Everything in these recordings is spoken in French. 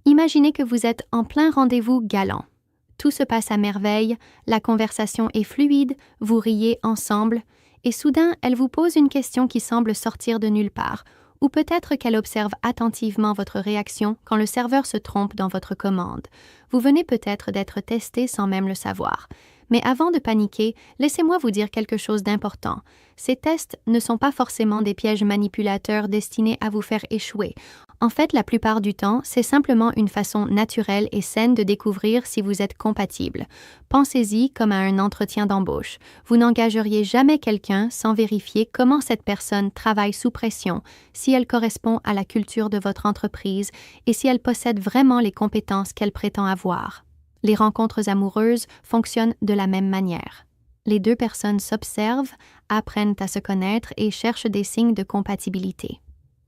Imaginez que vous êtes en plein rendez-vous galant. Tout se passe à merveille, la conversation est fluide, vous riez ensemble, et soudain, elle vous pose une question qui semble sortir de nulle part, ou peut-être qu'elle observe attentivement votre réaction quand le serveur se trompe dans votre commande. Vous venez peut-être d'être testé sans même le savoir. Mais avant de paniquer, laissez-moi vous dire quelque chose d'important. Ces tests ne sont pas forcément des pièges manipulateurs destinés à vous faire échouer. En fait, la plupart du temps, c'est simplement une façon naturelle et saine de découvrir si vous êtes compatible. Pensez-y comme à un entretien d'embauche. Vous n'engageriez jamais quelqu'un sans vérifier comment cette personne travaille sous pression, si elle correspond à la culture de votre entreprise et si elle possède vraiment les compétences qu'elle prétend avoir. Les rencontres amoureuses fonctionnent de la même manière. Les deux personnes s'observent, apprennent à se connaître et cherchent des signes de compatibilité.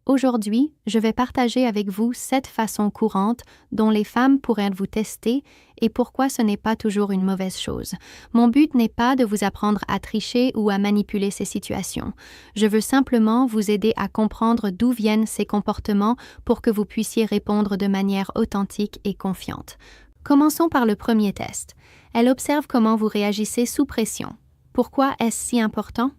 Aujourd'hui, je vais partager avec vous 7 façons courantes dont les femmes pourraient vous tester et pourquoi ce n'est pas toujours une mauvaise chose. Mon but n'est pas de vous apprendre à tricher ou à manipuler ces situations. Je veux simplement vous aider à comprendre d'où viennent ces comportements pour que vous puissiez répondre de manière authentique et confiante. Commençons par le premier test. Elle observe comment vous réagissez sous pression. Pourquoi est-ce si important?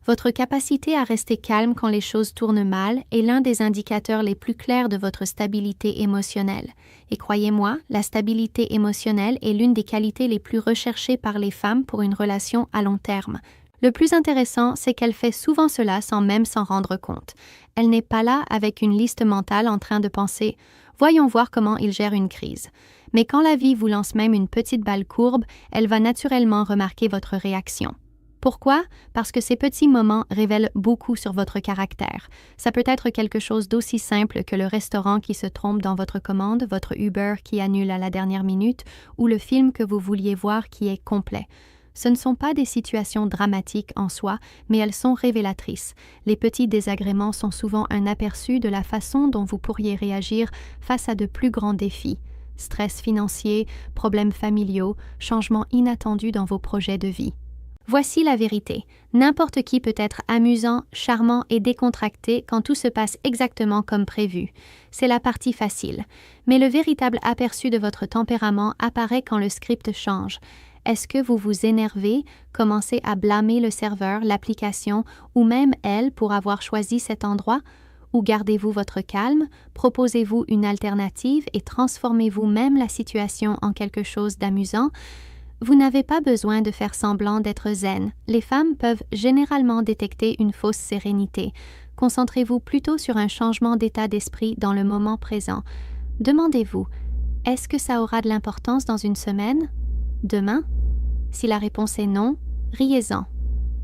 Votre capacité à rester calme quand les choses tournent mal est l'un des indicateurs les plus clairs de votre stabilité émotionnelle. Et croyez-moi, la stabilité émotionnelle est l'une des qualités les plus recherchées par les femmes pour une relation à long terme. Le plus intéressant, c'est qu'elle fait souvent cela sans même s'en rendre compte. Elle n'est pas là avec une liste mentale en train de penser « Voyons voir comment il gère une crise ». Mais quand la vie vous lance même une petite balle courbe, elle va naturellement remarquer votre réaction. Pourquoi? Parce que ces petits moments révèlent beaucoup sur votre caractère. Ça peut être quelque chose d'aussi simple que le restaurant qui se trompe dans votre commande, votre Uber qui annule à la dernière minute ou le film que vous vouliez voir qui est complet. Ce ne sont pas des situations dramatiques en soi, mais elles sont révélatrices. Les petits désagréments sont souvent un aperçu de la façon dont vous pourriez réagir face à de plus grands défis. Stress financier, problèmes familiaux, changements inattendus dans vos projets de vie. Voici la vérité. N'importe qui peut être amusant, charmant et décontracté quand tout se passe exactement comme prévu. C'est la partie facile. Mais le véritable aperçu de votre tempérament apparaît quand le script change. Est-ce que vous vous énervez, commencez à blâmer le serveur, l'application ou même elle pour avoir choisi cet endroit? Ou gardez-vous votre calme, proposez-vous une alternative et transformez-vous même la situation en quelque chose d'amusant? Vous n'avez pas besoin de faire semblant d'être zen. Les femmes peuvent généralement détecter une fausse sérénité. Concentrez-vous plutôt sur un changement d'état d'esprit dans le moment présent. Demandez-vous, est-ce que ça aura de l'importance dans une semaine? Demain? Si la réponse est non, riez-en.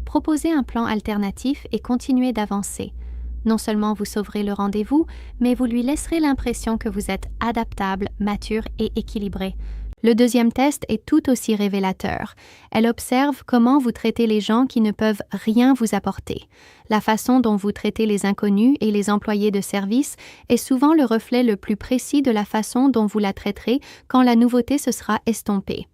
Proposez un plan alternatif et continuez d'avancer. Non seulement vous sauverez le rendez-vous, mais vous lui laisserez l'impression que vous êtes adaptable, mature et équilibré. Le deuxième test est tout aussi révélateur. Elle observe comment vous traitez les gens qui ne peuvent rien vous apporter. La façon dont vous traitez les inconnus et les employés de service est souvent le reflet le plus précis de la façon dont vous la traiterez quand la nouveauté se sera estompée.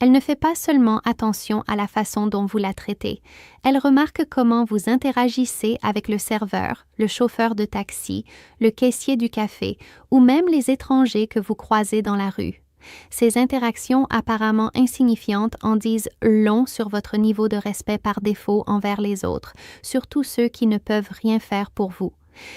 Elle ne fait pas seulement attention à la façon dont vous la traitez. Elle remarque comment vous interagissez avec le serveur, le chauffeur de taxi, le caissier du café ou même les étrangers que vous croisez dans la rue. Ces interactions apparemment insignifiantes en disent long sur votre niveau de respect par défaut envers les autres, surtout ceux qui ne peuvent rien faire pour vous.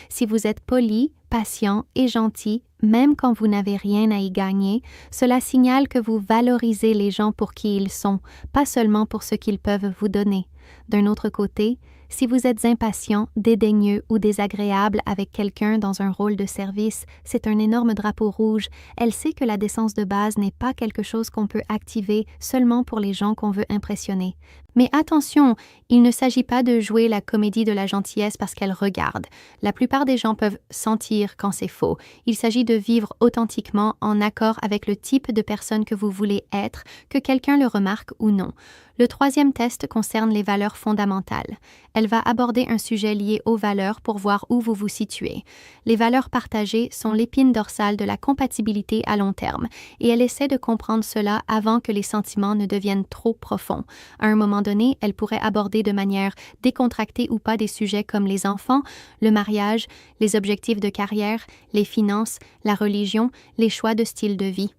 Si vous êtes poli, patient et gentil, même quand vous n'avez rien à y gagner, cela signale que vous valorisez les gens pour qui ils sont, pas seulement pour ce qu'ils peuvent vous donner. D'un autre côté, si vous êtes impatient, dédaigneux ou désagréable avec quelqu'un dans un rôle de service, c'est un énorme drapeau rouge. Elle sait que la décence de base n'est pas quelque chose qu'on peut activer seulement pour les gens qu'on veut impressionner. Mais attention, il ne s'agit pas de jouer la comédie de la gentillesse parce qu'elle regarde. La plupart des gens peuvent sentir quand c'est faux. Il s'agit de vivre authentiquement en accord avec le type de personne que vous voulez être, que quelqu'un le remarque ou non. Le troisième test concerne les valeurs fondamentales. Elle va aborder un sujet lié aux valeurs pour voir où vous vous situez. Les valeurs partagées sont l'épine dorsale de la compatibilité à long terme et elle essaie de comprendre cela avant que les sentiments ne deviennent trop profonds. À un moment donné, elle pourrait aborder de manière décontractée ou pas des sujets comme les enfants, le mariage, les objectifs de carrière, les finances, la religion, les choix de style de vie.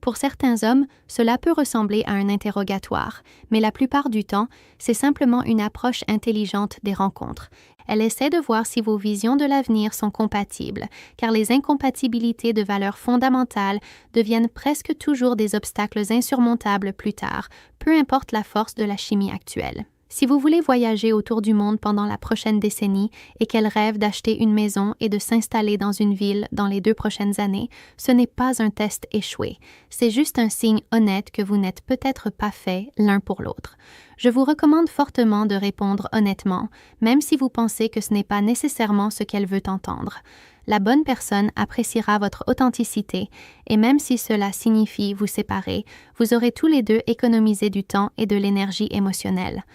Pour certains hommes, cela peut ressembler à un interrogatoire, mais la plupart du temps, c'est simplement une approche intelligente des rencontres. Elle essaie de voir si vos visions de l'avenir sont compatibles, car les incompatibilités de valeurs fondamentales deviennent presque toujours des obstacles insurmontables plus tard, peu importe la force de la chimie actuelle. Si vous voulez voyager autour du monde pendant la prochaine décennie et qu'elle rêve d'acheter une maison et de s'installer dans une ville dans les 2 prochaines années, ce n'est pas un test échoué. C'est juste un signe honnête que vous n'êtes peut-être pas fait l'un pour l'autre. Je vous recommande fortement de répondre honnêtement, même si vous pensez que ce n'est pas nécessairement ce qu'elle veut entendre. La bonne personne appréciera votre authenticité et même si cela signifie vous séparer, vous aurez tous les deux économisé du temps et de l'énergie émotionnelle.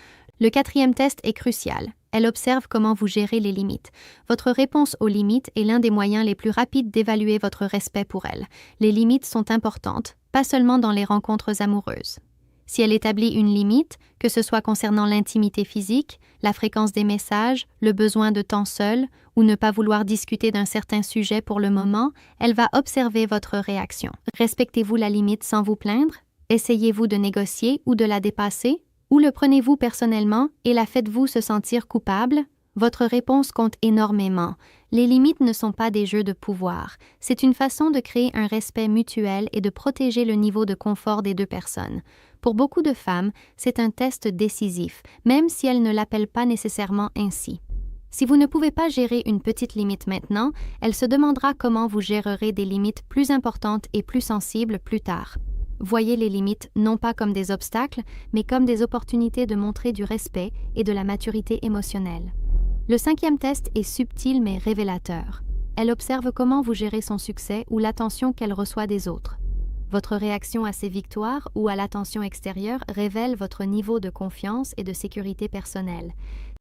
Le quatrième test est crucial. Elle observe comment vous gérez les limites. Votre réponse aux limites est l'un des moyens les plus rapides d'évaluer votre respect pour elle. Les limites sont importantes, pas seulement dans les rencontres amoureuses. Si elle établit une limite, que ce soit concernant l'intimité physique, la fréquence des messages, le besoin de temps seul ou ne pas vouloir discuter d'un certain sujet pour le moment, elle va observer votre réaction. Respectez-vous la limite sans vous plaindre? Essayez-vous de négocier ou de la dépasser? Ou le prenez-vous personnellement et la faites-vous se sentir coupable? Votre réponse compte énormément. Les limites ne sont pas des jeux de pouvoir. C'est une façon de créer un respect mutuel et de protéger le niveau de confort des deux personnes. Pour beaucoup de femmes, c'est un test décisif, même si elles ne l'appellent pas nécessairement ainsi. Si vous ne pouvez pas gérer une petite limite maintenant, elle se demandera comment vous gérerez des limites plus importantes et plus sensibles plus tard. Voyez les limites non pas comme des obstacles, mais comme des opportunités de montrer du respect et de la maturité émotionnelle. Le cinquième test est subtil mais révélateur. Elle observe comment vous gérez son succès ou l'attention qu'elle reçoit des autres. Votre réaction à ses victoires ou à l'attention extérieure révèle votre niveau de confiance et de sécurité personnelle.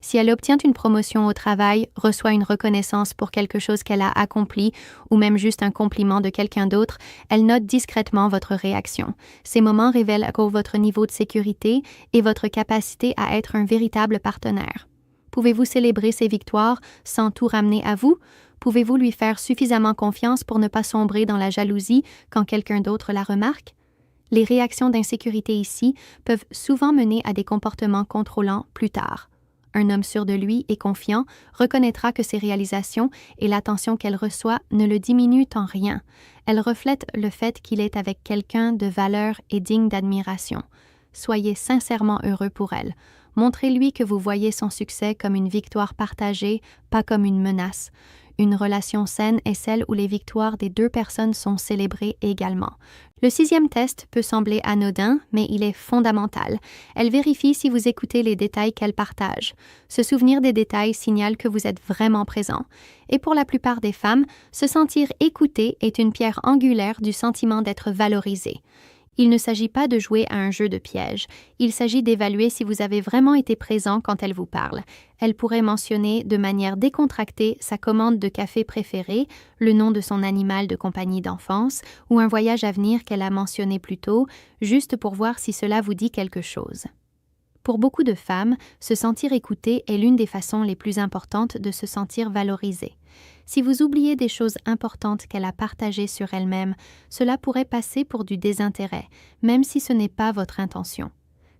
Si elle obtient une promotion au travail, reçoit une reconnaissance pour quelque chose qu'elle a accompli ou même juste un compliment de quelqu'un d'autre, elle note discrètement votre réaction. Ces moments révèlent votre niveau de sécurité et votre capacité à être un véritable partenaire. Pouvez-vous célébrer ses victoires sans tout ramener à vous? Pouvez-vous lui faire suffisamment confiance pour ne pas sombrer dans la jalousie quand quelqu'un d'autre la remarque? Les réactions d'insécurité ici peuvent souvent mener à des comportements contrôlants plus tard. Un homme sûr de lui et confiant reconnaîtra que ses réalisations et l'attention qu'elle reçoit ne le diminuent en rien. Elle reflète le fait qu'il est avec quelqu'un de valeur et digne d'admiration. Soyez sincèrement heureux pour elle. Montrez-lui que vous voyez son succès comme une victoire partagée, pas comme une menace. Une relation saine est celle où les victoires des deux personnes sont célébrées également. Le sixième test peut sembler anodin, mais il est fondamental. Elle vérifie si vous écoutez les détails qu'elle partage. Se souvenir des détails signale que vous êtes vraiment présent. Et pour la plupart des femmes, se sentir écoutée est une pierre angulaire du sentiment d'être valorisée. Il ne s'agit pas de jouer à un jeu de piège. Il s'agit d'évaluer si vous avez vraiment été présent quand elle vous parle. Elle pourrait mentionner de manière décontractée sa commande de café préférée, le nom de son animal de compagnie d'enfance ou un voyage à venir qu'elle a mentionné plus tôt, juste pour voir si cela vous dit quelque chose. Pour beaucoup de femmes, se sentir écoutée est l'une des façons les plus importantes de se sentir valorisée. Si vous oubliez des choses importantes qu'elle a partagées sur elle-même, cela pourrait passer pour du désintérêt, même si ce n'est pas votre intention.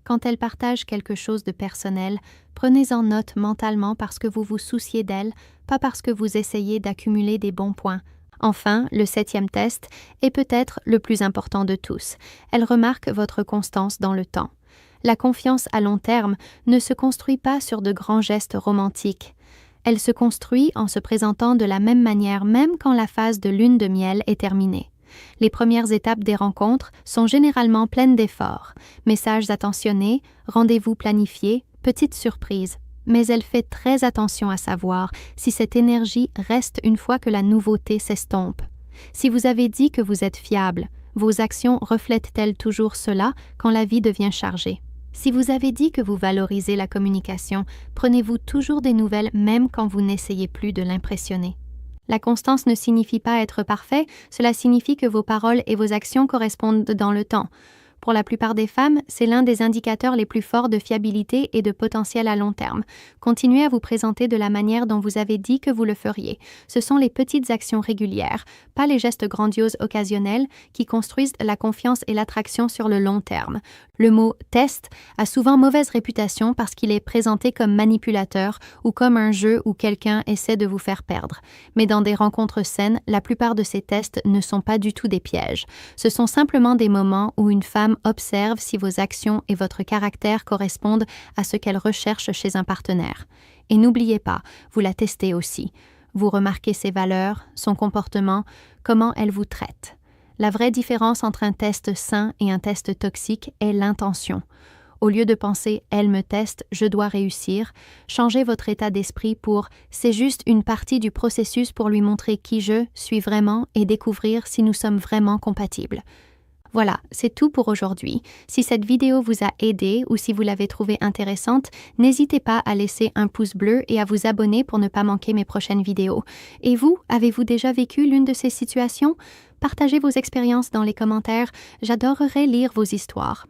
Quand elle partage quelque chose de personnel, prenez-en note mentalement parce que vous vous souciez d'elle, pas parce que vous essayez d'accumuler des bons points. Enfin, le septième test est peut-être le plus important de tous. Elle remarque votre constance dans le temps. La confiance à long terme ne se construit pas sur de grands gestes romantiques. Elle se construit en se présentant de la même manière même quand la phase de lune de miel est terminée. Les premières étapes des rencontres sont généralement pleines d'efforts. Messages attentionnés, rendez-vous planifiés, petites surprises. Mais elle fait très attention à savoir si cette énergie reste une fois que la nouveauté s'estompe. Si vous avez dit que vous êtes fiable, vos actions reflètent-elles toujours cela quand la vie devient chargée? Si vous avez dit que vous valorisez la communication, prenez-vous toujours des nouvelles même quand vous n'essayez plus de l'impressionner. La constance ne signifie pas être parfait, cela signifie que vos paroles et vos actions correspondent dans le temps. Pour la plupart des femmes, c'est l'un des indicateurs les plus forts de fiabilité et de potentiel à long terme. Continuez à vous présenter de la manière dont vous avez dit que vous le feriez. Ce sont les petites actions régulières, pas les gestes grandioses occasionnels, qui construisent la confiance et l'attraction sur le long terme. Le mot « test » a souvent mauvaise réputation parce qu'il est présenté comme manipulateur ou comme un jeu où quelqu'un essaie de vous faire perdre. Mais dans des rencontres saines, la plupart de ces tests ne sont pas du tout des pièges. Ce sont simplement des moments où une femme observe si vos actions et votre caractère correspondent à ce qu'elle recherche chez un partenaire. Et n'oubliez pas, vous la testez aussi. Vous remarquez ses valeurs, son comportement, comment elle vous traite. La vraie différence entre un test sain et un test toxique est l'intention. Au lieu de penser « elle me teste, je dois réussir », changez votre état d'esprit pour « c'est juste une partie du processus pour lui montrer qui je suis vraiment et découvrir si nous sommes vraiment compatibles ». Voilà, c'est tout pour aujourd'hui. Si cette vidéo vous a aidé ou si vous l'avez trouvée intéressante, n'hésitez pas à laisser un pouce bleu et à vous abonner pour ne pas manquer mes prochaines vidéos. Et vous, avez-vous déjà vécu l'une de ces situations? Partagez vos expériences dans les commentaires, j'adorerais lire vos histoires.